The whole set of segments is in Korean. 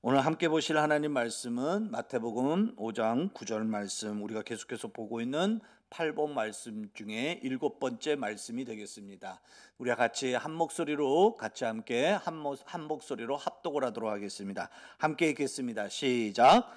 오늘 함께 보실 하나님 말씀은 마태복음 5장 9절 말씀, 우리가 계속해서 보고 있는 8번 말씀 중에 7번째 말씀이 되겠습니다. 우리가 같이 한 목소리로 함께 한 목소리로 합독을 하도록 하겠습니다. 함께 읽겠습니다. 시작.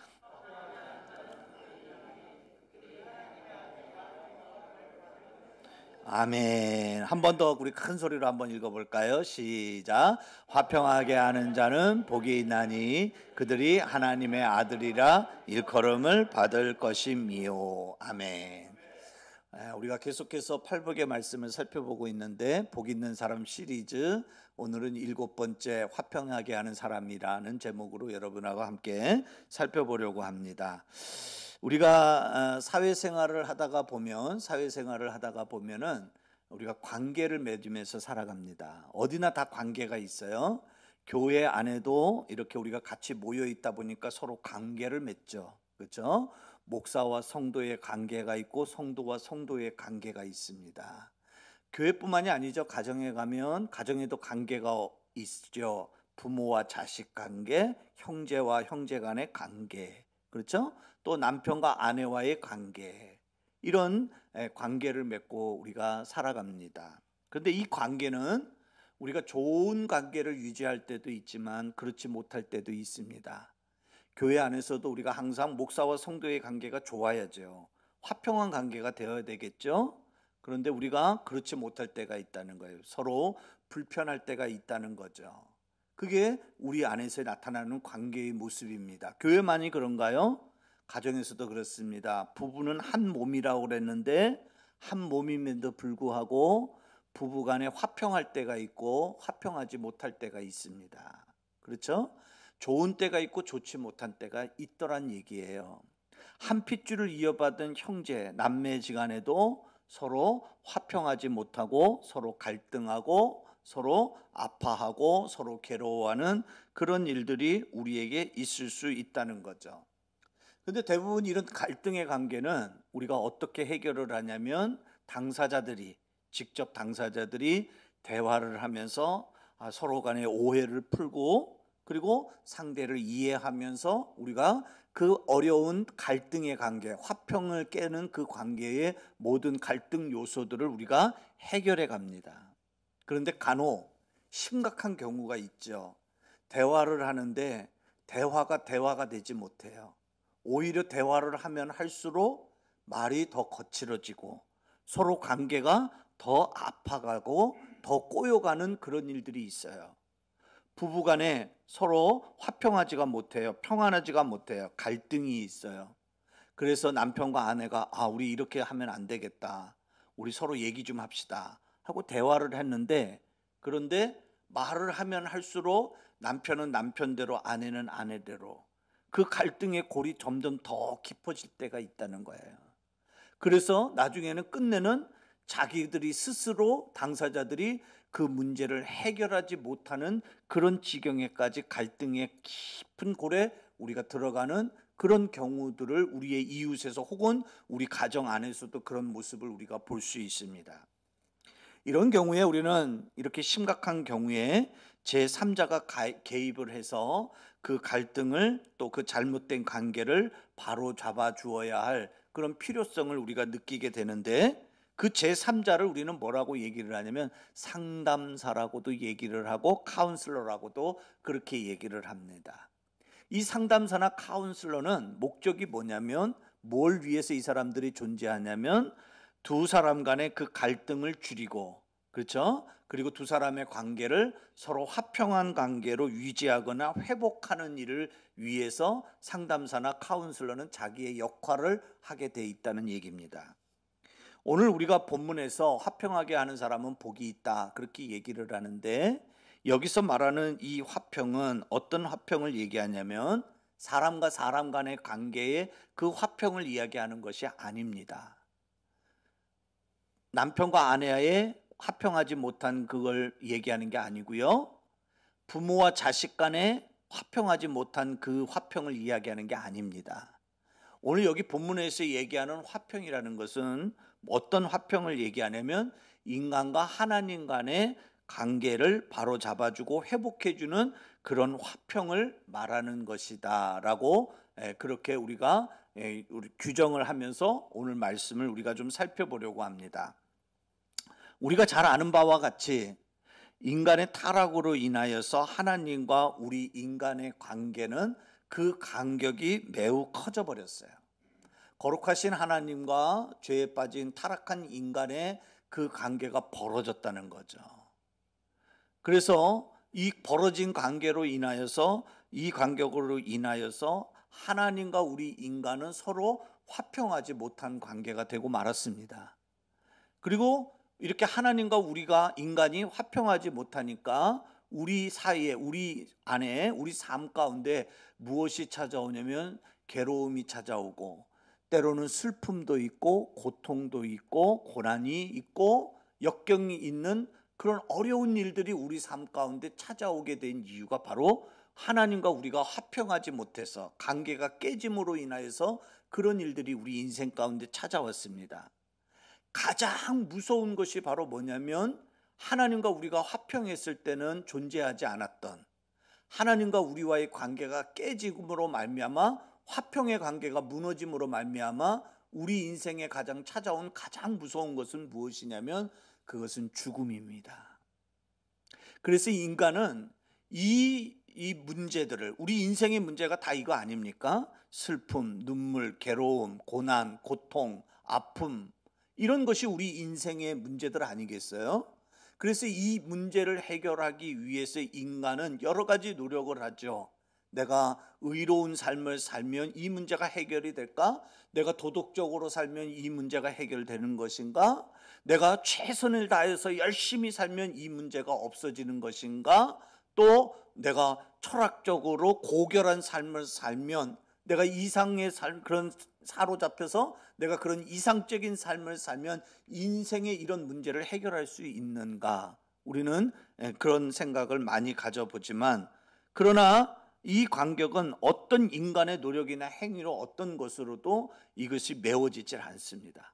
아멘. 한 번 더 우리 큰 소리로 한번 읽어볼까요? 시작. 화평하게 하는 자는 복이 있나니 그들이 하나님의 아들이라 일컬음을 받을 것임이요. 아멘. 우리가 계속해서 팔복의 말씀을 살펴보고 있는데, 복 있는 사람 시리즈, 오늘은 7번째 화평하게 하는 사람이라는 제목으로 여러분하고 함께 살펴보려고 합니다. 우리가 사회생활을 하다가 보면은 우리가 관계를 맺으면서 살아갑니다. 어디나 다 관계가 있어요. 교회 안에도 이렇게 우리가 같이 모여 있다 보니까 서로 관계를 맺죠. 그렇죠? 목사와 성도의 관계가 있고 성도와 성도의 관계가 있습니다. 교회뿐만이 아니죠. 가정에 가면 가정에도 관계가 있죠. 부모와 자식 관계, 형제와 형제 간의 관계, 그렇죠? 또 남편과 아내와의 관계, 이런 관계를 맺고 우리가 살아갑니다. 그런데 이 관계는 우리가 좋은 관계를 유지할 때도 있지만 그렇지 못할 때도 있습니다. 교회 안에서도 우리가 항상 목사와 성도의 관계가 좋아야죠. 화평한 관계가 되어야 되겠죠. 그런데 우리가 그렇지 못할 때가 있다는 거예요. 서로 불편할 때가 있다는 거죠. 그게 우리 안에서 나타나는 관계의 모습입니다. 교회만이 그런가요? 가정에서도 그렇습니다. 부부는 한 몸이라고 그랬는데 한 몸임에도 불구하고 부부간에 화평할 때가 있고 화평하지 못할 때가 있습니다. 그렇죠? 좋은 때가 있고 좋지 못한 때가 있더란 얘기예요. 한 핏줄을 이어받은 형제, 남매지간에도 서로 화평하지 못하고 서로 갈등하고 서로 아파하고 서로 괴로워하는 그런 일들이 우리에게 있을 수 있다는 거죠. 그런데 대부분 이런 갈등의 관계는 우리가 어떻게 해결을 하냐면 직접 당사자들이 대화를 하면서 서로 간의 오해를 풀고, 그리고 상대를 이해하면서 우리가 그 어려운 갈등의 관계, 화평을 깨는 그 관계의 모든 갈등 요소들을 우리가 해결해 갑니다. 그런데 간혹 심각한 경우가 있죠. 대화를 하는데 대화가 되지 못해요. 오히려 대화를 하면 할수록 말이 더 거칠어지고 서로 관계가 더 아파가고 더 꼬여가는 그런 일들이 있어요. 부부간에 서로 화평하지가 못해요. 평안하지가 못해요. 갈등이 있어요. 그래서 남편과 아내가 우리 이렇게 하면 안 되겠다, 우리 서로 얘기 좀 합시다 하고 대화를 했는데, 그런데 말을 하면 할수록 남편은 남편대로 아내는 아내대로 그 갈등의 골이 점점 더 깊어질 때가 있다는 거예요. 그래서 나중에는 끝내는 자기들이 스스로 당사자들이 그 문제를 해결하지 못하는 그런 지경에까지 갈등의 깊은 골에 우리가 들어가는 그런 경우들을 우리의 이웃에서 혹은 우리 가정 안에서도 그런 모습을 우리가 볼 수 있습니다. 이런 경우에 우리는 이렇게 심각한 경우에 제3자가 개입을 해서 그 갈등을, 또 그 잘못된 관계를 바로 잡아 주어야 할 그런 필요성을 우리가 느끼게 되는데, 그 제3자를 우리는 뭐라고 얘기를 하냐면 상담사라고도 얘기를 하고 카운슬러라고도 그렇게 얘기를 합니다. 이 상담사나 카운슬러는 목적이 뭐냐면, 뭘 위해서 이 사람들이 존재하냐면 두 사람 간의 그 갈등을 줄이고, 그렇죠? 그리고 두 사람의 관계를 서로 화평한 관계로 유지하거나 회복하는 일을 위해서 상담사나 카운슬러는 자기의 역할을 하게 돼 있다는 얘기입니다. 오늘 우리가 본문에서 화평하게 하는 사람은 복이 있다, 그렇게 얘기를 하는데, 여기서 말하는 이 화평은 어떤 화평을 얘기하냐면 사람과 사람 간의 관계의 그 화평을 이야기하는 것이 아닙니다. 남편과 아내의 화평하지 못한 그걸 얘기하는 게 아니고요, 부모와 자식 간에 화평하지 못한 그 화평을 이야기하는 게 아닙니다. 오늘 여기 본문에서 얘기하는 화평이라는 것은 어떤 화평을 얘기하냐면 인간과 하나님 간의 관계를 바로 잡아주고 회복해주는 그런 화평을 말하는 것이다라고 그렇게 우리가 우리 규정을 하면서 오늘 말씀을 우리가 좀 살펴보려고 합니다. 우리가 잘 아는 바와 같이 인간의 타락으로 인하여서 하나님과 우리 인간의 관계는 그 간격이 매우 커져 버렸어요. 거룩하신 하나님과 죄에 빠진 타락한 인간의 그 관계가 벌어졌다는 거죠. 그래서 이 벌어진 관계로 인하여서 이 간격으로 인하여서 하나님과 우리 인간은 서로 화평하지 못한 관계가 되고 말았습니다. 그리고 이렇게 하나님과 우리가 인간이 화평하지 못하니까 우리 사이에, 우리 안에, 우리 삶 가운데 무엇이 찾아오냐면 괴로움이 찾아오고, 때로는 슬픔도 있고 고통도 있고 고난이 있고 역경이 있는 그런 어려운 일들이 우리 삶 가운데 찾아오게 된 이유가 바로 하나님과 우리가 화평하지 못해서 관계가 깨짐으로 인하여서 그런 일들이 우리 인생 가운데 찾아왔습니다. 가장 무서운 것이 바로 뭐냐면 하나님과 우리가 화평했을 때는 존재하지 않았던, 하나님과 우리와의 관계가 깨짐으로 말미암아 화평의 관계가 무너짐으로 말미암아 우리 인생에 가장 찾아온 가장 무서운 것은 무엇이냐면 그것은 죽음입니다. 그래서 인간은 이 문제들을, 우리 인생의 문제가 다 이거 아닙니까? 슬픔, 눈물, 괴로움, 고난, 고통, 아픔, 이런 것이 우리 인생의 문제들 아니겠어요? 그래서 이 문제를 해결하기 위해서 인간은 여러 가지 노력을 하죠. 내가 의로운 삶을 살면 이 문제가 해결이 될까? 내가 도덕적으로 살면 이 문제가 해결되는 것인가? 내가 최선을 다해서 열심히 살면 이 문제가 없어지는 것인가? 또 내가 철학적으로 고결한 삶을 살면, 내가 이상의 삶, 그런 사로잡혀서 내가 그런 이상적인 삶을 살면 인생의 이런 문제를 해결할 수 있는가? 우리는 그런 생각을 많이 가져보지만, 그러나 이 간격은 어떤 인간의 노력이나 행위로 어떤 것으로도 이것이 메워지질 않습니다.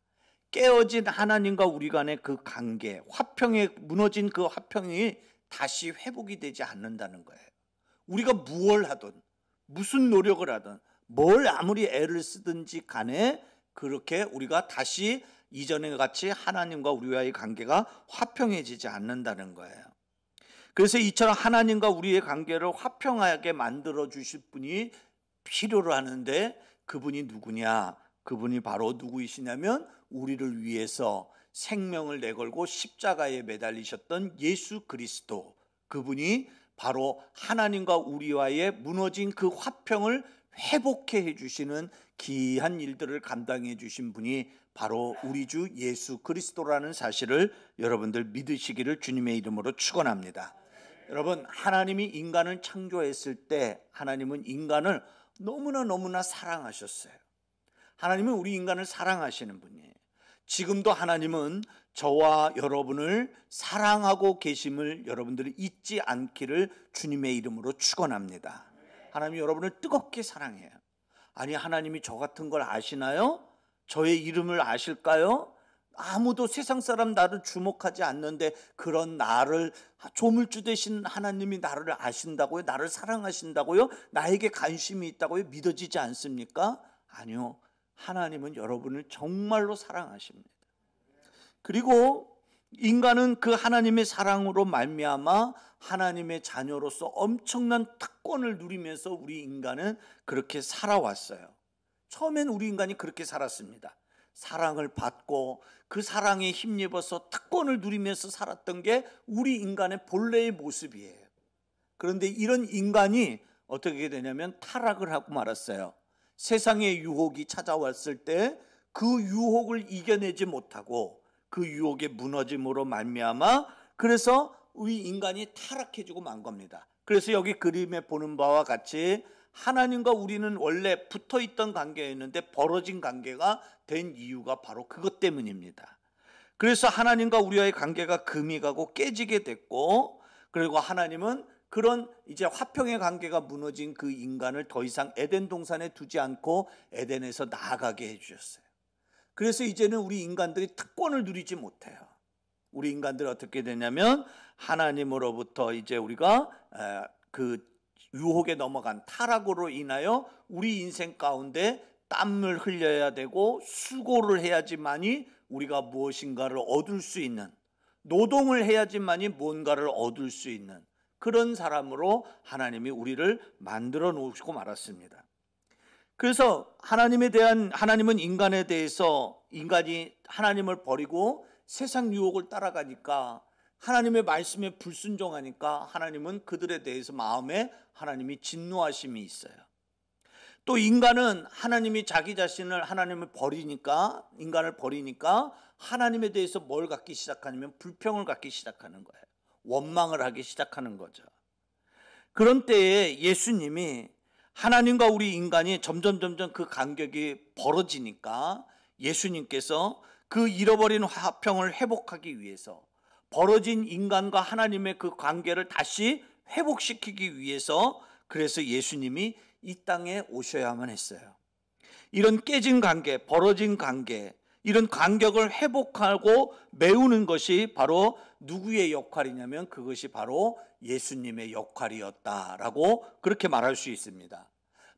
깨어진 하나님과 우리 간의 그 관계, 화평에 무너진 그 화평이 다시 회복이 되지 않는다는 거예요. 우리가 무엇을 하든 무슨 노력을 하든 뭘 아무리 애를 쓰든지 간에 그렇게 우리가 다시 이전에 같이 하나님과 우리와의 관계가 화평해지지 않는다는 거예요. 그래서 이처럼 하나님과 우리의 관계를 화평하게 만들어 주실 분이 필요로 하는데, 그분이 누구냐? 그분이 바로 누구이시냐면 우리를 위해서 생명을 내걸고 십자가에 매달리셨던 예수 그리스도, 그분이 바로 하나님과 우리와의 무너진 그 화평을 회복해 해주시는 귀한 일들을 감당해 주신 분이 바로 우리 주 예수 그리스도라는 사실을 여러분들 믿으시기를 주님의 이름으로 축원합니다. 여러분, 하나님이 인간을 창조했을 때 하나님은 인간을 너무나 사랑하셨어요. 하나님은 우리 인간을 사랑하시는 분이에요. 지금도 하나님은 저와 여러분을 사랑하고 계심을 여러분들이 잊지 않기를 주님의 이름으로 축원합니다. 하나님이 여러분을 뜨겁게 사랑해요. 아니, 하나님이 저 같은 걸 아시나요? 저의 이름을 아실까요? 아무도 세상 사람 나를 주목하지 않는데 그런 나를, 조물주 되신 하나님이 나를 아신다고요? 나를 사랑하신다고요? 나에게 관심이 있다고요? 믿어지지 않습니까? 아니요, 하나님은 여러분을 정말로 사랑하십니다. 그리고 인간은 그 하나님의 사랑으로 말미암아 하나님의 자녀로서 엄청난 특권을 누리면서 우리 인간은 그렇게 살아왔어요. 처음엔 우리 인간이 그렇게 살았습니다. 사랑을 받고 그 사랑에 힘입어서 특권을 누리면서 살았던 게 우리 인간의 본래의 모습이에요. 그런데 이런 인간이 어떻게 되냐면 타락을 하고 말았어요. 세상의 유혹이 찾아왔을 때 그 유혹을 이겨내지 못하고 그 유혹의 무너짐으로 말미암아 그래서 우리 인간이 타락해지고 만 겁니다. 그래서 여기 그림에 보는 바와 같이 하나님과 우리는 원래 붙어있던 관계였는데 벌어진 관계가 된 이유가 바로 그것 때문입니다. 그래서 하나님과 우리와의 관계가 금이 가고 깨지게 됐고, 그리고 하나님은 그런 이제 화평의 관계가 무너진 그 인간을 더 이상 에덴 동산에 두지 않고 에덴에서 나아가게 해주셨어요. 그래서 이제는 우리 인간들이 특권을 누리지 못해요. 우리 인간들이 어떻게 되냐면 하나님으로부터 이제 우리가 그 유혹에 넘어간 타락으로 인하여 우리 인생 가운데 땀을 흘려야 되고 수고를 해야지만이 우리가 무엇인가를 얻을 수 있는, 노동을 해야지만이 뭔가를 얻을 수 있는 그런 사람으로 하나님이 우리를 만들어 놓으시고 말았습니다. 그래서 하나님은 인간에 대해서, 인간이 하나님을 버리고 세상 유혹을 따라가니까, 하나님의 말씀에 불순종하니까 하나님은 그들에 대해서 마음에 하나님이 진노하심이 있어요. 또 인간은 하나님이 자기 자신을, 하나님을 버리니까, 인간을 버리니까 하나님에 대해서 뭘 갖기 시작하냐면 불평을 갖기 시작하는 거예요. 원망을 하기 시작하는 거죠. 그런 때에 예수님이, 하나님과 우리 인간이 점점 그 간격이 벌어지니까 예수님께서 그 잃어버린 화평을 회복하기 위해서, 벌어진 인간과 하나님의 그 관계를 다시 회복시키기 위해서, 그래서 예수님이 이 땅에 오셔야만 했어요. 이런 깨진 관계, 벌어진 관계, 이런 간격을 회복하고 메우는 것이 바로 누구의 역할이냐면 그것이 바로 예수님의 역할이었다라고 그렇게 말할 수 있습니다.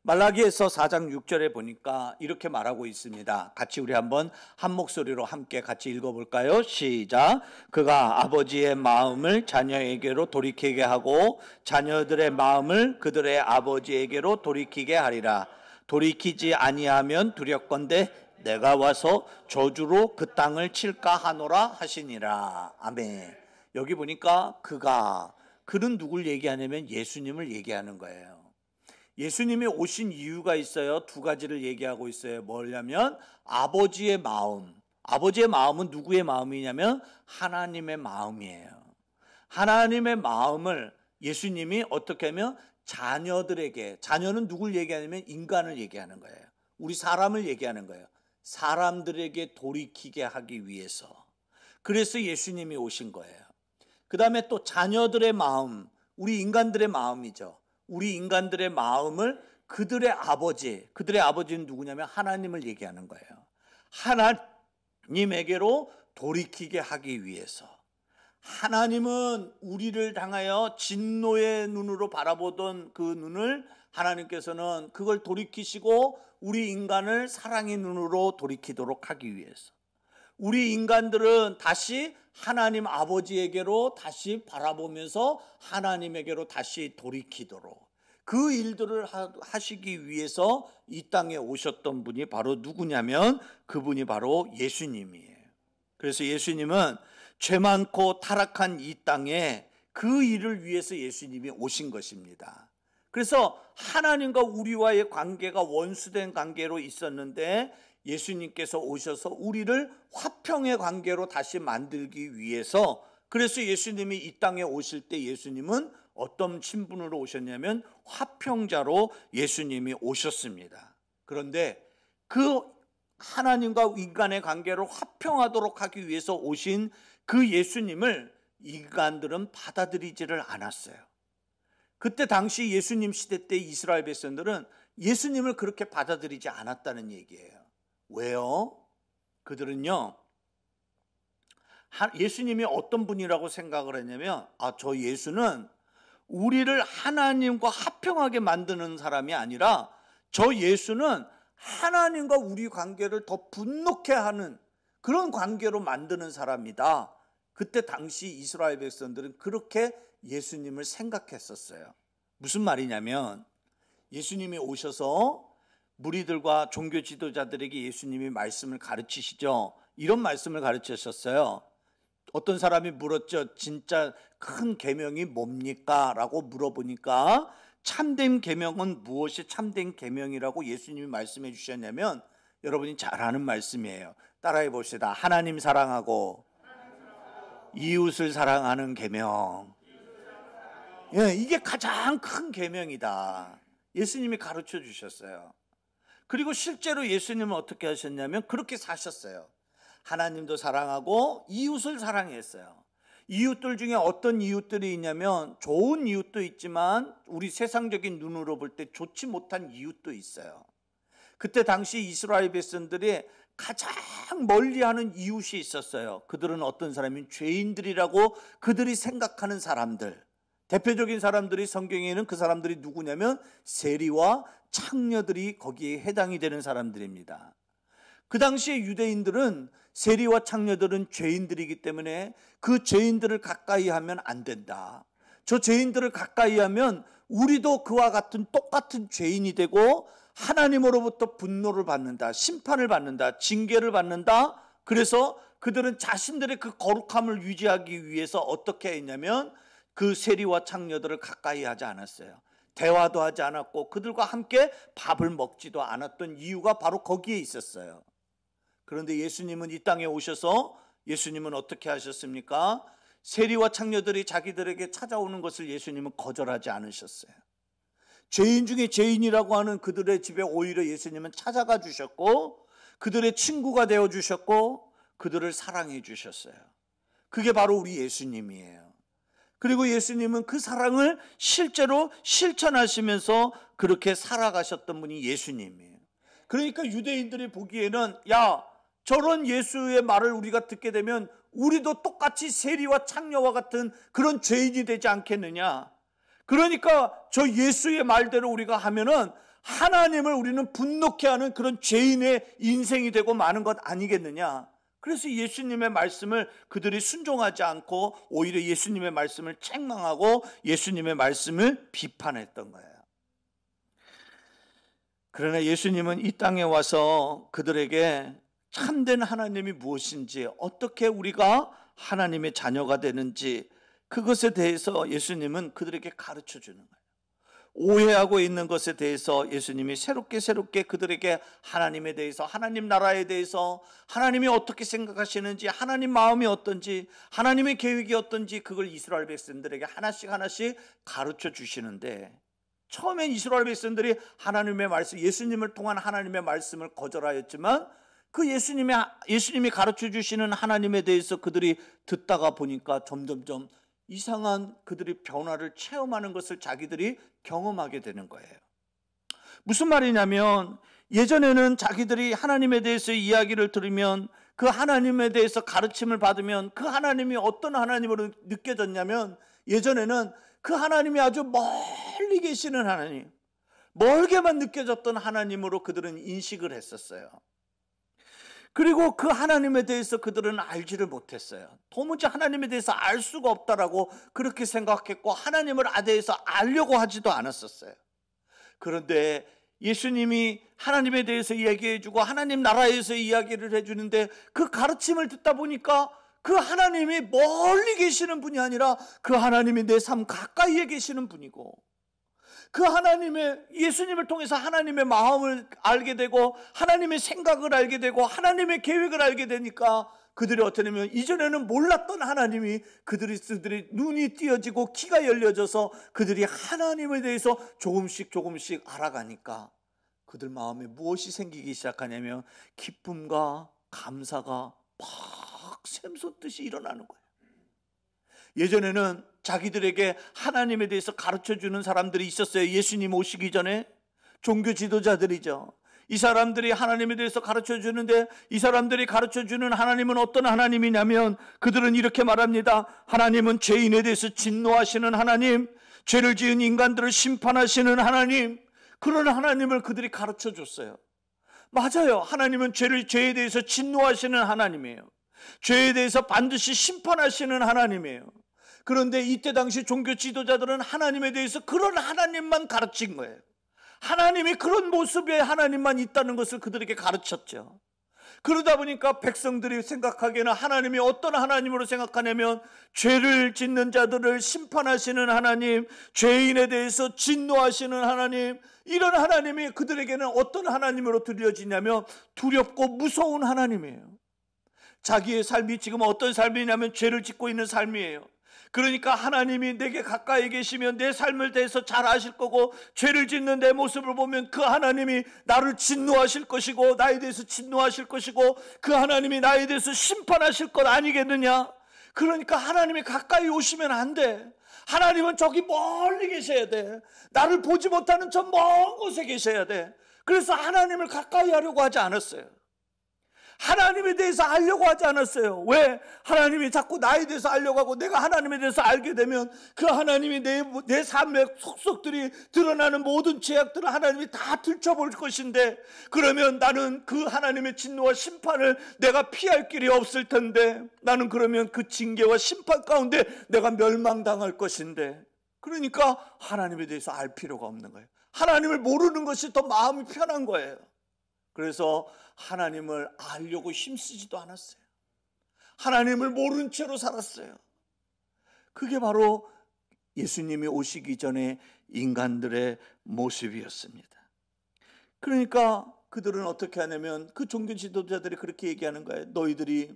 말라기에서 4장 6절에 보니까 이렇게 말하고 있습니다. 같이 우리 한번 한 목소리로 함께 같이 읽어볼까요? 시작. 그가 아버지의 마음을 자녀에게로 돌이키게 하고 자녀들의 마음을 그들의 아버지에게로 돌이키게 하리라. 돌이키지 아니하면 두렵건대 내가 와서 저주로 그 땅을 칠까 하노라 하시니라. 아멘. 여기 보니까 그는 누굴 얘기하냐면 예수님을 얘기하는 거예요. 예수님이 오신 이유가 있어요. 두 가지를 얘기하고 있어요. 뭐냐면 아버지의 마음. 아버지의 마음은 누구의 마음이냐면 하나님의 마음이에요. 하나님의 마음을 예수님이 어떻게 하면 자녀들에게, 자녀는 누굴 얘기하냐면 인간을 얘기하는 거예요. 우리 사람을 얘기하는 거예요. 사람들에게 돌이키게 하기 위해서. 그래서 예수님이 오신 거예요. 그 다음에 또 자녀들의 마음, 우리 인간들의 마음이죠. 우리 인간들의 마음을 그들의 아버지는 누구냐면 하나님을 얘기하는 거예요. 하나님에게로 돌이키게 하기 위해서. 하나님은 우리를 향하여 진노의 눈으로 바라보던 그 눈을 하나님께서는 그걸 돌이키시고 우리 인간을 사랑의 눈으로 돌이키도록 하기 위해서. 우리 인간들은 다시 하나님 아버지에게로 다시 바라보면서 하나님에게로 다시 돌이키도록 그 일들을 하시기 위해서 이 땅에 오셨던 분이 바로 누구냐면 그분이 바로 예수님이에요. 그래서 예수님은 죄 많고 타락한 이 땅에 그 일을 위해서 예수님이 오신 것입니다. 그래서 하나님과 우리와의 관계가 원수된 관계로 있었는데 예수님께서 오셔서 우리를 화평의 관계로 다시 만들기 위해서, 그래서 예수님이 이 땅에 오실 때 예수님은 어떤 신분으로 오셨냐면 화평자로 예수님이 오셨습니다. 그런데 그 하나님과 인간의 관계를 화평하도록 하기 위해서 오신 그 예수님을 인간들은 받아들이지를 않았어요. 그때 당시 예수님 시대 때 이스라엘 백성들은 예수님을 그렇게 받아들이지 않았다는 얘기예요. 왜요? 그들은요, 예수님이 어떤 분이라고 생각을 했냐면, 저 예수는 우리를 하나님과 화평하게 만드는 사람이 아니라 저 예수는 하나님과 우리 관계를 더 분노케 하는 그런 관계로 만드는 사람이다. 그때 당시 이스라엘 백성들은 그렇게 예수님을 생각했었어요. 무슨 말이냐면 예수님이 오셔서 무리들과 종교 지도자들에게 예수님이 말씀을 가르치시죠. 이런 말씀을 가르치셨어요. 어떤 사람이 물었죠. 진짜 큰 계명이 뭡니까? 라고 물어보니까 참된 계명은 무엇이 참된 계명이라고 예수님이 말씀해 주셨냐면 여러분이 잘 아는 말씀이에요. 따라해 봅시다. 하나님 사랑하고 이웃을 사랑하는 계명. 예, 이게 가장 큰 계명이다. 예수님이 가르쳐 주셨어요. 그리고 실제로 예수님은 어떻게 하셨냐면 그렇게 사셨어요. 하나님도 사랑하고 이웃을 사랑했어요. 이웃들 중에 어떤 이웃들이 있냐면 좋은 이웃도 있지만 우리 세상적인 눈으로 볼 때 좋지 못한 이웃도 있어요. 그때 당시 이스라엘 백성들이 가장 멀리하는 이웃이 있었어요. 그들은 어떤 사람이 죄인들이라고 그들이 생각하는 사람들. 대표적인 사람들이 성경에는 그 사람들이 누구냐면 세리와 창녀들이 거기에 해당이 되는 사람들입니다. 그 당시에 유대인들은 세리와 창녀들은 죄인들이기 때문에 그 죄인들을 가까이 하면 안 된다. 저 죄인들을 가까이 하면 우리도 그와 같은 똑같은 죄인이 되고 하나님으로부터 분노를 받는다, 심판을 받는다, 징계를 받는다. 그래서 그들은 자신들의 그 거룩함을 유지하기 위해서 어떻게 했냐면 그 세리와 창녀들을 가까이 하지 않았어요. 대화도 하지 않았고 그들과 함께 밥을 먹지도 않았던 이유가 바로 거기에 있었어요. 그런데 예수님은 이 땅에 오셔서 예수님은 어떻게 하셨습니까? 세리와 창녀들이 자기들에게 찾아오는 것을 예수님은 거절하지 않으셨어요. 죄인 중에 죄인이라고 하는 그들의 집에 오히려 예수님은 찾아가 주셨고 그들의 친구가 되어 주셨고 그들을 사랑해 주셨어요. 그게 바로 우리 예수님이에요. 그리고 예수님은 그 사랑을 실제로 실천하시면서 그렇게 살아가셨던 분이 예수님이에요. 그러니까 유대인들이 보기에는 야, 저런 예수의 말을 우리가 듣게 되면 우리도 똑같이 세리와 창녀와 같은 그런 죄인이 되지 않겠느냐. 그러니까 저 예수의 말대로 우리가 하면은 하나님을 우리는 분노케 하는 그런 죄인의 인생이 되고 마는 것 아니겠느냐. 그래서 예수님의 말씀을 그들이 순종하지 않고 오히려 예수님의 말씀을 책망하고 예수님의 말씀을 비판했던 거예요. 그러나 예수님은 이 땅에 와서 그들에게 참된 하나님이 무엇인지, 어떻게 우리가 하나님의 자녀가 되는지 그것에 대해서 예수님은 그들에게 가르쳐 주는 거예요. 오해하고 있는 것에 대해서 예수님이 새롭게 그들에게 하나님에 대해서, 하나님 나라에 대해서, 하나님이 어떻게 생각하시는지, 하나님 마음이 어떤지, 하나님의 계획이 어떤지 그걸 이스라엘 백성들에게 하나씩 가르쳐 주시는데, 처음엔 이스라엘 백성들이 하나님의 말씀, 예수님을 통한 하나님의 말씀을 거절하였지만 그 예수님이 가르쳐 주시는 하나님에 대해서 그들이 듣다가 보니까 점점점 이상한 그들이 변화를 체험하는 것을 자기들이 경험하게 되는 거예요. 무슨 말이냐면 예전에는 자기들이 하나님에 대해서 이야기를 들으면 그 하나님에 대해서 가르침을 받으면 그 하나님이 어떤 하나님으로 느껴졌냐면 예전에는 그 하나님이 아주 멀리 계시는 하나님, 멀게만 느껴졌던 하나님으로 그들은 인식을 했었어요. 그리고 그 하나님에 대해서 그들은 알지를 못했어요. 도무지 하나님에 대해서 알 수가 없다라고 그렇게 생각했고 하나님을 대해서 알려고 하지도 않았었어요. 그런데 예수님이 하나님에 대해서 이야기해주고 하나님 나라에서 이야기를 해주는데 그 가르침을 듣다 보니까 그 하나님이 멀리 계시는 분이 아니라 그 하나님이 내 삶 가까이에 계시는 분이고, 그 하나님의, 예수님을 통해서 하나님의 마음을 알게 되고 하나님의 생각을 알게 되고 하나님의 계획을 알게 되니까 그들이 어떻게 되면 이전에는 몰랐던 하나님이 그들이 눈이 띄어지고 귀가 열려져서 그들이 하나님에 대해서 조금씩 알아가니까 그들 마음에 무엇이 생기기 시작하냐면 기쁨과 감사가 막 샘솟듯이 일어나는 거예요. 예전에는 자기들에게 하나님에 대해서 가르쳐주는 사람들이 있었어요. 예수님 오시기 전에 종교 지도자들이죠. 이 사람들이 하나님에 대해서 가르쳐주는데 이 사람들이 가르쳐주는 하나님은 어떤 하나님이냐면 그들은 이렇게 말합니다. 하나님은 죄인에 대해서 진노하시는 하나님, 죄를 지은 인간들을 심판하시는 하나님, 그런 하나님을 그들이 가르쳐줬어요. 맞아요. 하나님은 죄에 대해서 진노하시는 하나님이에요. 죄에 대해서 반드시 심판하시는 하나님이에요. 그런데 이때 당시 종교 지도자들은 하나님에 대해서 그런 하나님만 가르친 거예요. 하나님이 그런 모습의 하나님만 있다는 것을 그들에게 가르쳤죠. 그러다 보니까 백성들이 생각하기에는 하나님이 어떤 하나님으로 생각하냐면 죄를 짓는 자들을 심판하시는 하나님, 죄인에 대해서 진노하시는 하나님, 이런 하나님이 그들에게는 어떤 하나님으로 들려지냐면 두렵고 무서운 하나님이에요. 자기의 삶이 지금 어떤 삶이냐면 죄를 짓고 있는 삶이에요. 그러니까 하나님이 내게 가까이 계시면 내 삶을 대해서 잘 아실 거고 죄를 짓는 내 모습을 보면 그 하나님이 나를 진노하실 것이고 나에 대해서 진노하실 것이고 그 하나님이 나에 대해서 심판하실 것 아니겠느냐. 그러니까 하나님이 가까이 오시면 안 돼. 하나님은 저기 멀리 계셔야 돼. 나를 보지 못하는 저 먼 곳에 계셔야 돼. 그래서 하나님을 가까이 하려고 하지 않았어요. 하나님에 대해서 알려고 하지 않았어요. 왜? 하나님이 자꾸 나에 대해서 알려고 하고 내가 하나님에 대해서 알게 되면 그 하나님이 내 삶의 속속들이 드러나는 모든 죄악들을 하나님이 다 들춰볼 것인데, 그러면 나는 그 하나님의 진노와 심판을 내가 피할 길이 없을 텐데, 나는 그러면 그 징계와 심판 가운데 내가 멸망당할 것인데, 그러니까 하나님에 대해서 알 필요가 없는 거예요. 하나님을 모르는 것이 더 마음이 편한 거예요. 그래서 하나님을 알려고 힘쓰지도 않았어요. 하나님을 모른 채로 살았어요. 그게 바로 예수님이 오시기 전에 인간들의 모습이었습니다. 그러니까 그들은 어떻게 하냐면 그 종교 지도자들이 그렇게 얘기하는 거예요. 너희들이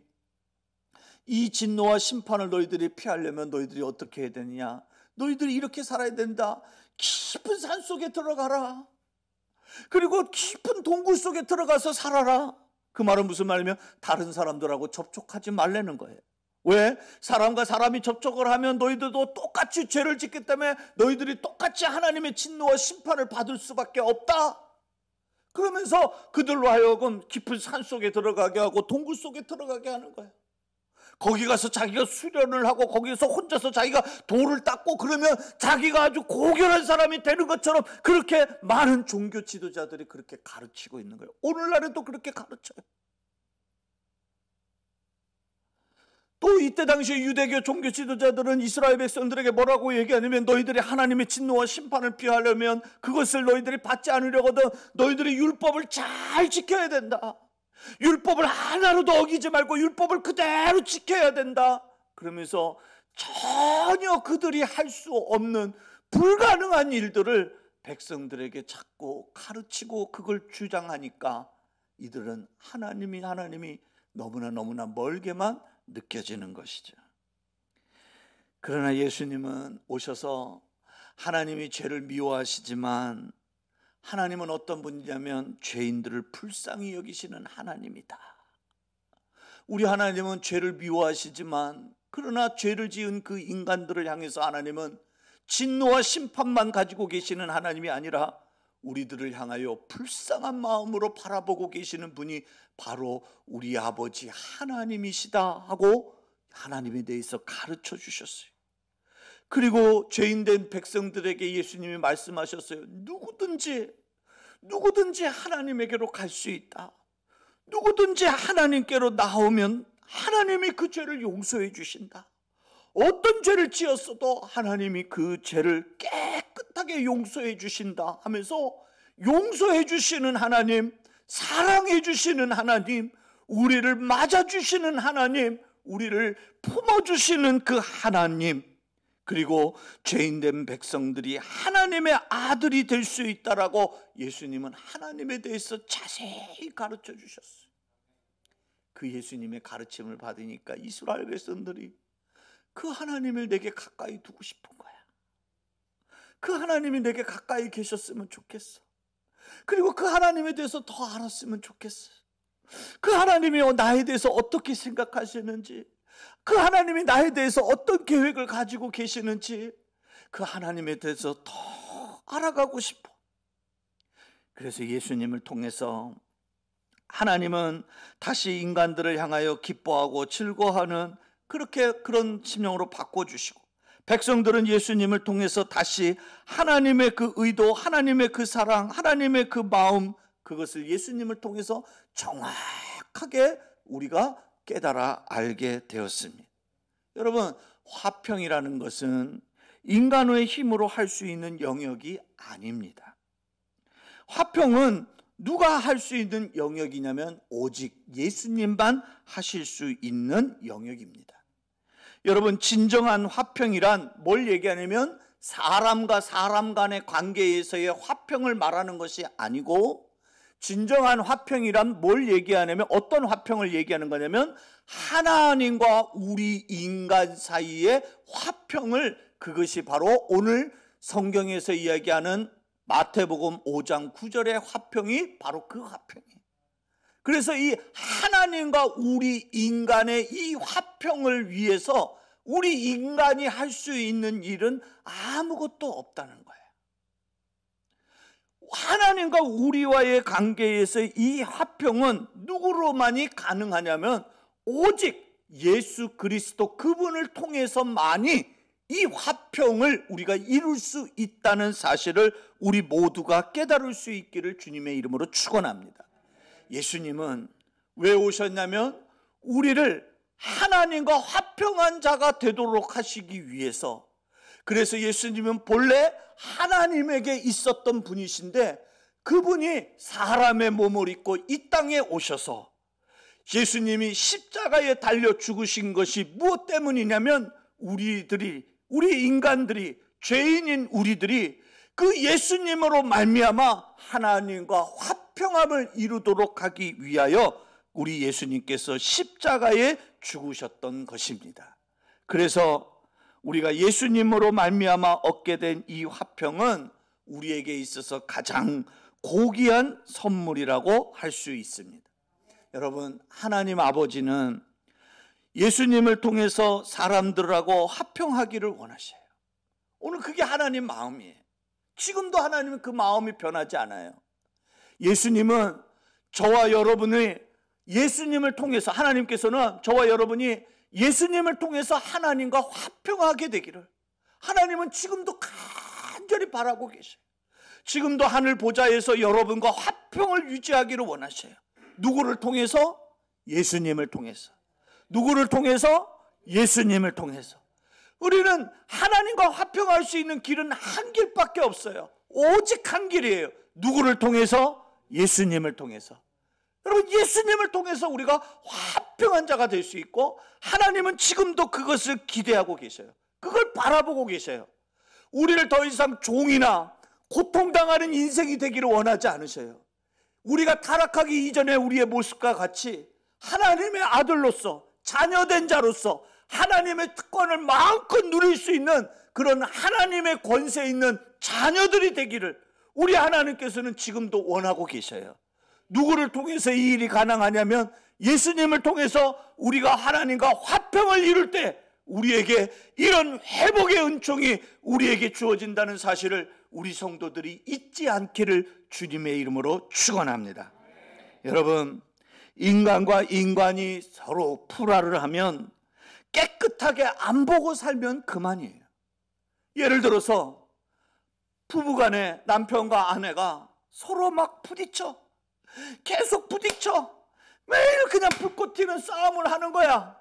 이 진노와 심판을 너희들이 피하려면 너희들이 어떻게 해야 되느냐? 너희들이 이렇게 살아야 된다. 깊은 산 속에 들어가라. 그리고 깊은 동굴 속에 들어가서 살아라. 그 말은 무슨 말이냐면 다른 사람들하고 접촉하지 말라는 거예요. 왜? 사람과 사람이 접촉을 하면 너희들도 똑같이 죄를 짓기 때문에 너희들이 똑같이 하나님의 진노와 심판을 받을 수밖에 없다. 그러면서 그들로 하여금 깊은 산 속에 들어가게 하고 동굴 속에 들어가게 하는 거예요. 거기 가서 자기가 수련을 하고 거기서 혼자서 자기가 돌을 닦고 그러면 자기가 아주 고결한 사람이 되는 것처럼 그렇게 많은 종교 지도자들이 그렇게 가르치고 있는 거예요. 오늘날에도 그렇게 가르쳐요. 또 이때 당시 유대교 종교 지도자들은 이스라엘 백성들에게 뭐라고 얘기하냐면 너희들이 하나님의 진노와 심판을 피하려면 그것을 너희들이 받지 않으려거든 너희들이 율법을 잘 지켜야 된다. 율법을 하나로도 어기지 말고 율법을 그대로 지켜야 된다. 그러면서 전혀 그들이 할 수 없는 불가능한 일들을 백성들에게 자꾸 가르치고 그걸 주장하니까 이들은 하나님이 너무나 멀게만 느껴지는 것이죠. 그러나 예수님은 오셔서 하나님이 죄를 미워하시지만 하나님은 어떤 분이냐면 죄인들을 불쌍히 여기시는 하나님이다. 우리 하나님은 죄를 미워하시지만 그러나 죄를 지은 그 인간들을 향해서 하나님은 진노와 심판만 가지고 계시는 하나님이 아니라 우리들을 향하여 불쌍한 마음으로 바라보고 계시는 분이 바로 우리 아버지 하나님이시다 하고 하나님에 대해서 가르쳐 주셨어요. 그리고 죄인된 백성들에게 예수님이 말씀하셨어요. 누구든지 하나님에게로 갈 수 있다. 누구든지 하나님께로 나오면 하나님이 그 죄를 용서해 주신다. 어떤 죄를 지었어도 하나님이 그 죄를 깨끗하게 용서해 주신다 하면서 용서해 주시는 하나님, 사랑해 주시는 하나님, 우리를 맞아주시는 하나님, 우리를 품어주시는 그 하나님, 그리고 죄인된 백성들이 하나님의 아들이 될 수 있다라고 예수님은 하나님에 대해서 자세히 가르쳐 주셨어요. 그 예수님의 가르침을 받으니까 이스라엘 백성들이 그 하나님을 내게 가까이 두고 싶은 거야. 그 하나님이 내게 가까이 계셨으면 좋겠어. 그리고 그 하나님에 대해서 더 알았으면 좋겠어. 그 하나님이 나에 대해서 어떻게 생각하시는지, 그 하나님이 나에 대해서 어떤 계획을 가지고 계시는지 그 하나님에 대해서 더 알아가고 싶어. 그래서 예수님을 통해서 하나님은 다시 인간들을 향하여 기뻐하고 즐거워하는 그런 심령으로 바꿔주시고, 백성들은 예수님을 통해서 다시 하나님의 그 의도, 하나님의 그 사랑, 하나님의 그 마음, 그것을 예수님을 통해서 정확하게 우리가 깨달아 알게 되었습니다. 여러분, 화평이라는 것은 인간의 힘으로 할 수 있는 영역이 아닙니다. 화평은 누가 할 수 있는 영역이냐면 오직 예수님만 하실 수 있는 영역입니다. 여러분, 진정한 화평이란 뭘 얘기하냐면 사람과 사람 간의 관계에서의 화평을 말하는 것이 아니고, 진정한 화평이란 뭘 얘기하냐면 어떤 화평을 얘기하는 거냐면 하나님과 우리 인간 사이의 화평을, 그것이 바로 오늘 성경에서 이야기하는 마태복음 5장 9절의 화평이 바로 그 화평이에요. 그래서 이 하나님과 우리 인간의 이 화평을 위해서 우리 인간이 할 수 있는 일은 아무것도 없다는 거예요. 하나님과 우리와의 관계에서 이 화평은 누구로만이 가능하냐면 오직 예수 그리스도 그분을 통해서만이 이 화평을 우리가 이룰 수 있다는 사실을 우리 모두가 깨달을 수 있기를 주님의 이름으로 축원합니다. 예수님은 왜 오셨냐면 우리를 하나님과 화평한 자가 되도록 하시기 위해서, 그래서 예수님은 본래 하나님에게 있었던 분이신데 그분이 사람의 몸을 입고 이 땅에 오셔서 예수님이 십자가에 달려 죽으신 것이 무엇 때문이냐면 우리 인간들이, 죄인인 우리들이 그 예수님으로 말미암아 하나님과 화평함을 이루도록 하기 위하여 우리 예수님께서 십자가에 죽으셨던 것입니다. 그래서 우리가 예수님으로 말미암아 얻게 된 이 화평은 우리에게 있어서 가장 고귀한 선물이라고 할 수 있습니다. 여러분, 하나님 아버지는 예수님을 통해서 사람들하고 화평하기를 원하셔요. 오늘 그게 하나님 마음이에요. 지금도 하나님은 그 마음이 변하지 않아요. 예수님은 저와 여러분이 예수님을 통해서, 하나님께서는 저와 여러분이 예수님을 통해서 하나님과 화평하게 되기를 하나님은 지금도 간절히 바라고 계셔요. 지금도 하늘 보좌에서 여러분과 화평을 유지하기를 원하셔요. 누구를 통해서? 예수님을 통해서. 누구를 통해서? 예수님을 통해서. 우리는 하나님과 화평할 수 있는 길은 한 길밖에 없어요. 오직 한 길이에요. 누구를 통해서? 예수님을 통해서. 여러분, 예수님을 통해서 우리가 화평한 자가 될 수 있고 하나님은 지금도 그것을 기대하고 계셔요. 그걸 바라보고 계셔요. 우리를 더 이상 종이나 고통당하는 인생이 되기를 원하지 않으셔요. 우리가 타락하기 이전에 우리의 모습과 같이 하나님의 아들로서, 자녀된 자로서 하나님의 특권을 마음껏 누릴 수 있는 그런 하나님의 권세 있는 자녀들이 되기를 우리 하나님께서는 지금도 원하고 계셔요. 누구를 통해서 이 일이 가능하냐면 예수님을 통해서 우리가 하나님과 화평을 이룰 때 우리에게 이런 회복의 은총이 우리에게 주어진다는 사실을 우리 성도들이 잊지 않기를 주님의 이름으로 축원합니다. 여러분, 인간과 인간이 서로 불화를 하면 깨끗하게 안 보고 살면 그만이에요. 예를 들어서 부부간에 남편과 아내가 서로 막 부딪혀. 계속 부딪혀. 매일 그냥 불꽃 튀는 싸움을 하는 거야.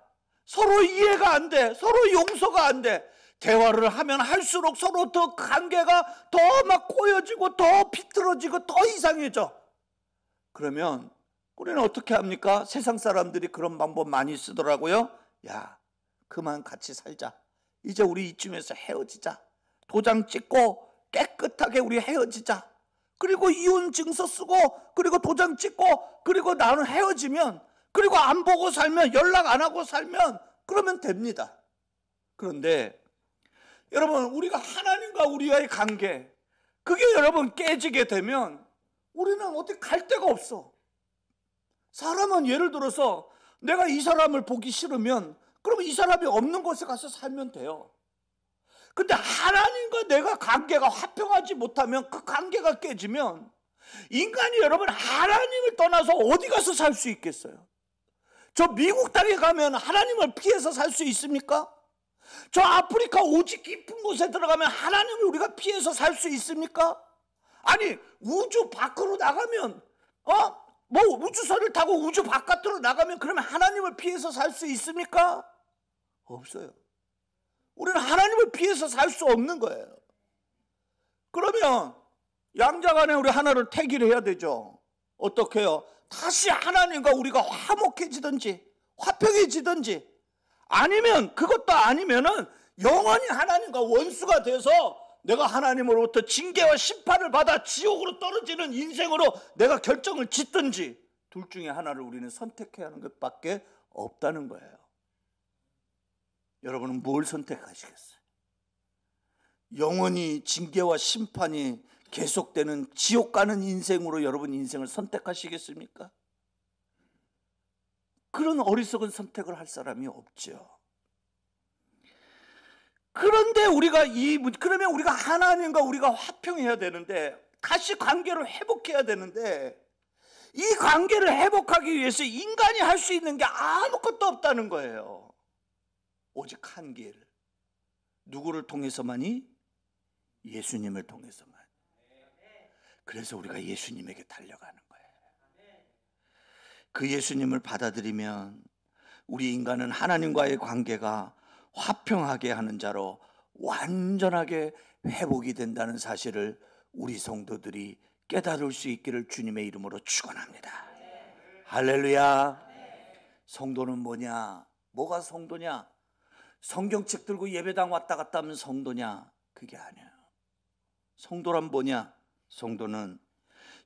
서로 이해가 안 돼. 서로 용서가 안 돼. 대화를 하면 할수록 서로 더 관계가 더 막 꼬여지고 더 비틀어지고 더 이상해져. 그러면 우리는 어떻게 합니까? 세상 사람들이 그런 방법 많이 쓰더라고요. 야, 그만 같이 살자. 이제 우리 이쯤에서 헤어지자. 도장 찍고 깨끗하게 우리 헤어지자. 그리고 이혼 증서 쓰고 그리고 도장 찍고 그리고 나는 헤어지면, 그리고 안 보고 살면, 연락 안 하고 살면 그러면 됩니다. 그런데 여러분, 우리가 하나님과 우리와의 관계, 그게 여러분 깨지게 되면 우리는 어디 갈 데가 없어. 사람은 예를 들어서 내가 이 사람을 보기 싫으면 그러면 이 사람이 없는 곳에 가서 살면 돼요. 근데 하나님과 내가 관계가 화평하지 못하면, 그 관계가 깨지면 인간이 여러분 하나님을 떠나서 어디 가서 살 수 있겠어요? 저 미국 땅에 가면 하나님을 피해서 살 수 있습니까? 저 아프리카 오지 깊은 곳에 들어가면 하나님을 우리가 피해서 살 수 있습니까? 아니, 우주 밖으로 나가면 뭐 우주선을 타고 우주 바깥으로 나가면 그러면 하나님을 피해서 살 수 있습니까? 없어요. 우리는 하나님을 피해서 살 수 없는 거예요. 그러면 양자간에 우리 하나를 택일 해야 되죠. 어떻게 해요? 다시 하나님과 우리가 화목해지든지 화평해지든지, 아니면 그것도 아니면은 영원히 하나님과 원수가 돼서 내가 하나님으로부터 징계와 심판을 받아 지옥으로 떨어지는 인생으로 내가 결정을 짓든지, 둘 중에 하나를 우리는 선택해야 하는 것밖에 없다는 거예요. 여러분은 뭘 선택하시겠어요? 영원히 징계와 심판이 계속되는 지옥 가는 인생으로 여러분 인생을 선택하시겠습니까? 그런 어리석은 선택을 할 사람이 없죠. 그런데 그러면 우리가 하나님과 우리가 화평해야 되는데 다시 관계를 회복해야 되는데 이 관계를 회복하기 위해서 인간이 할 수 있는 게 아무것도 없다는 거예요. 오직 한 길. 누구를 통해서만이? 예수님을 통해서만. 그래서 우리가 예수님에게 달려가는 거예요. 그 예수님을 받아들이면 우리 인간은 하나님과의 관계가 화평하게 하는 자로 완전하게 회복이 된다는 사실을 우리 성도들이 깨달을 수 있기를 주님의 이름으로 축원합니다. 할렐루야. 성도는 뭐냐? 뭐가 성도냐? 성경책 들고 예배당 왔다 갔다 하면 성도냐? 그게 아니에요. 성도란 뭐냐? 성도는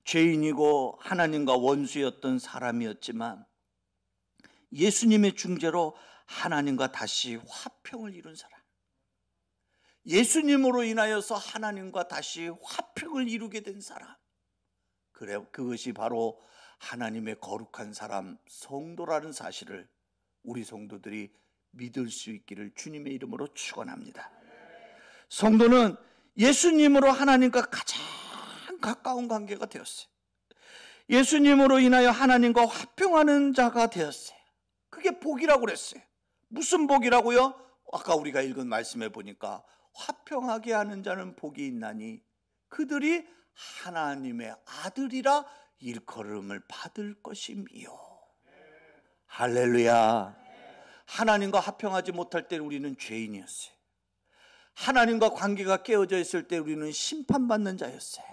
죄인이고 하나님과 원수였던 사람이었지만 예수님의 중재로 하나님과 다시 화평을 이룬 사람. 예수님으로 인하여서 하나님과 다시 화평을 이루게 된 사람. 그래, 그것이 바로 하나님의 거룩한 사람, 성도라는 사실을 우리 성도들이 믿을 수 있기를 주님의 이름으로 축원합니다. 성도는 예수님으로 하나님과 가장 가까운 관계가 되었어요. 예수님으로 인하여 하나님과 화평하는 자가 되었어요. 그게 복이라고 그랬어요. 무슨 복이라고요? 아까 우리가 읽은 말씀에 보니까 화평하게 하는 자는 복이 있나니 그들이 하나님의 아들이라 일컬음을 받을 것임이요. 할렐루야. 하나님과 화평하지 못할 때 우리는 죄인이었어요. 하나님과 관계가 깨어져 있을 때 우리는 심판받는 자였어요.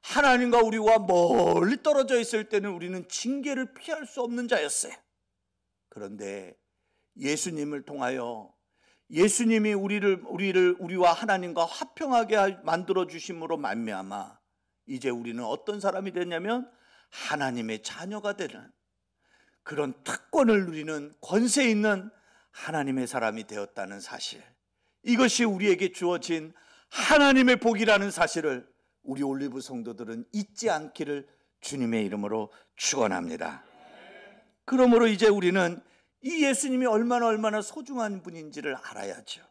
하나님과 우리와 멀리 떨어져 있을 때는 우리는 징계를 피할 수 없는 자였어요. 그런데 예수님을 통하여 예수님이 우리와 하나님과 화평하게 만들어 주심으로 말미암아 이제 우리는 어떤 사람이 됐냐면 하나님의 자녀가 되는 그런 특권을 누리는 권세 있는 하나님의 사람이 되었다는 사실, 이것이 우리에게 주어진 하나님의 복이라는 사실을 우리 올리브 성도들은 잊지 않기를 주님의 이름으로 축원합니다. 그러므로 이제 우리는 이 예수님이 얼마나 소중한 분인지를 알아야죠.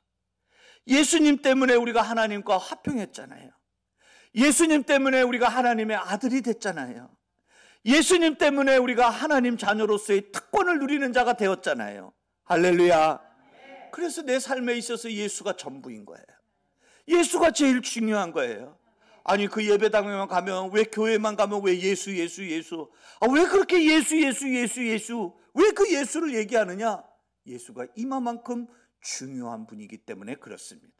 예수님 때문에 우리가 하나님과 화평했잖아요. 예수님 때문에 우리가 하나님의 아들이 됐잖아요. 예수님 때문에 우리가 하나님 자녀로서의 특권을 누리는 자가 되었잖아요. 할렐루야. 그래서 내 삶에 있어서 예수가 전부인 거예요. 예수가 제일 중요한 거예요. 아니 그 예배당에만 가면, 왜 교회만 가면 왜 예수 왜 그렇게 예수 왜 그 예수를 얘기하느냐? 예수가 이만큼 중요한 분이기 때문에 그렇습니다.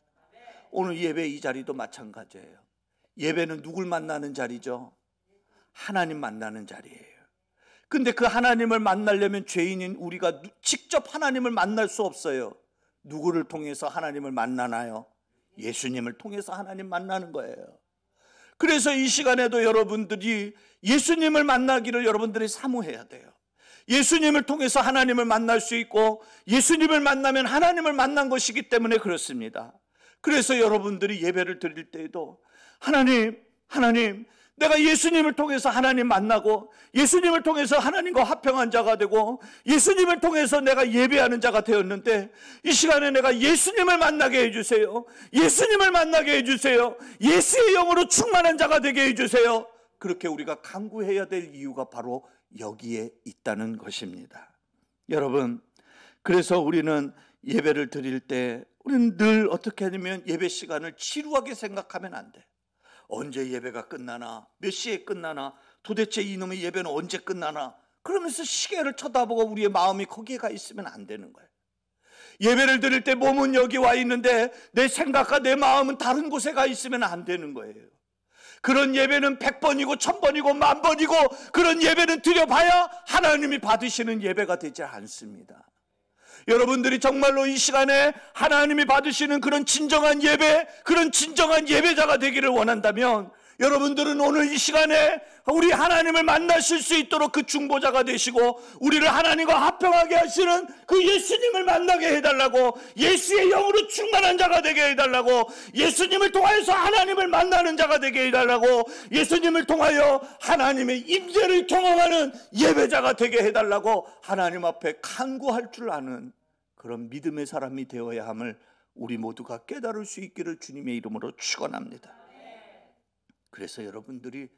오늘 예배 이 자리도 마찬가지예요. 예배는 누굴 만나는 자리죠? 하나님 만나는 자리예요. 근데 그 하나님을 만나려면 죄인인 우리가 직접 하나님을 만날 수 없어요. 누구를 통해서 하나님을 만나나요? 예수님을 통해서 하나님 만나는 거예요. 그래서 이 시간에도 여러분들이 예수님을 만나기를 여러분들이 사모해야 돼요. 예수님을 통해서 하나님을 만날 수 있고 예수님을 만나면 하나님을 만난 것이기 때문에 그렇습니다. 그래서 여러분들이 예배를 드릴 때에도 하나님 내가 예수님을 통해서 하나님 만나고 예수님을 통해서 하나님과 화평한 자가 되고 예수님을 통해서 내가 예배하는 자가 되었는데 이 시간에 내가 예수님을 만나게 해주세요. 예수님을 만나게 해주세요. 예수의 영으로 충만한 자가 되게 해주세요. 그렇게 우리가 간구해야 될 이유가 바로 여기에 있다는 것입니다. 여러분, 그래서 우리는 예배를 드릴 때 우리는 늘 어떻게 하냐면 예배 시간을 지루하게 생각하면 안 돼. 언제 예배가 끝나나? 몇 시에 끝나나? 도대체 이놈의 예배는 언제 끝나나? 그러면서 시계를 쳐다보고 우리의 마음이 거기에 가 있으면 안 되는 거예요. 예배를 드릴 때 몸은 여기 와 있는데 내 생각과 내 마음은 다른 곳에 가 있으면 안 되는 거예요. 그런 예배는 100번이고 1000번이고 10,000번이고 그런 예배는 드려봐야 하나님이 받으시는 예배가 되지 않습니다. 여러분들이 정말로 이 시간에 하나님이 받으시는 그런 진정한 예배, 그런 진정한 예배자가 되기를 원한다면 여러분들은 오늘 이 시간에 우리 하나님을 만나실 수 있도록 그 중보자가 되시고 우리를 하나님과 화평하게 하시는 그 예수님을 만나게 해달라고, 예수의 영으로 충만한 자가 되게 해달라고, 예수님을 통하여서 하나님을 만나는 자가 되게 해달라고, 예수님을 통하여 하나님의 임재를 경험하는 예배자가 되게 해달라고 하나님 앞에 간구할 줄 아는 그런 믿음의 사람이 되어야 함을 우리 모두가 깨달을 수 있기를 주님의 이름으로 축원합니다. 그래서 여러분들이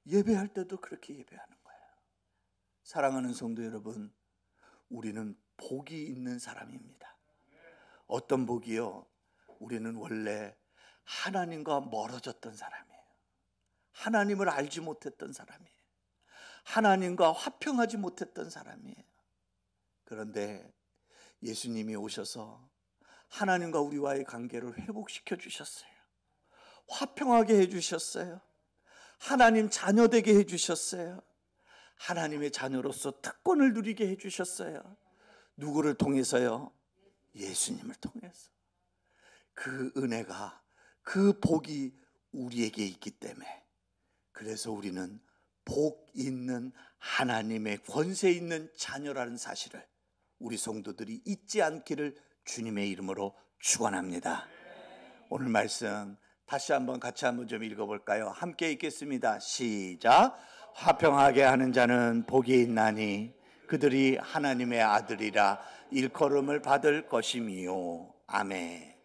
예배할 때도 그렇게 예배하는 거예요. 사랑하는 성도 여러분, 우리는 복이 있는 사람입니다. 어떤 복이요? 우리는 원래 하나님과 멀어졌던 사람이에요. 하나님을 알지 못했던 사람이에요. 하나님과 화평하지 못했던 사람이에요. 그런데 예수님이 오셔서 하나님과 우리와의 관계를 회복시켜 주셨어요. 화평하게 해주셨어요. 하나님 자녀 되게 해주셨어요. 하나님의 자녀로서 특권을 누리게 해주셨어요. 누구를 통해서요? 예수님을 통해서. 그 은혜가, 그 복이 우리에게 있기 때문에, 그래서 우리는 복 있는 하나님의 권세 있는 자녀라는 사실을 우리 성도들이 잊지 않기를 주님의 이름으로 축원합니다. 오늘 말씀 다시 한번 같이 한번 좀 읽어볼까요? 함께 읽겠습니다. 시작. 화평하게 하는 자는 복이 있나니 그들이 하나님의 아들이라 일컬음을 받을 것임이요. 아멘.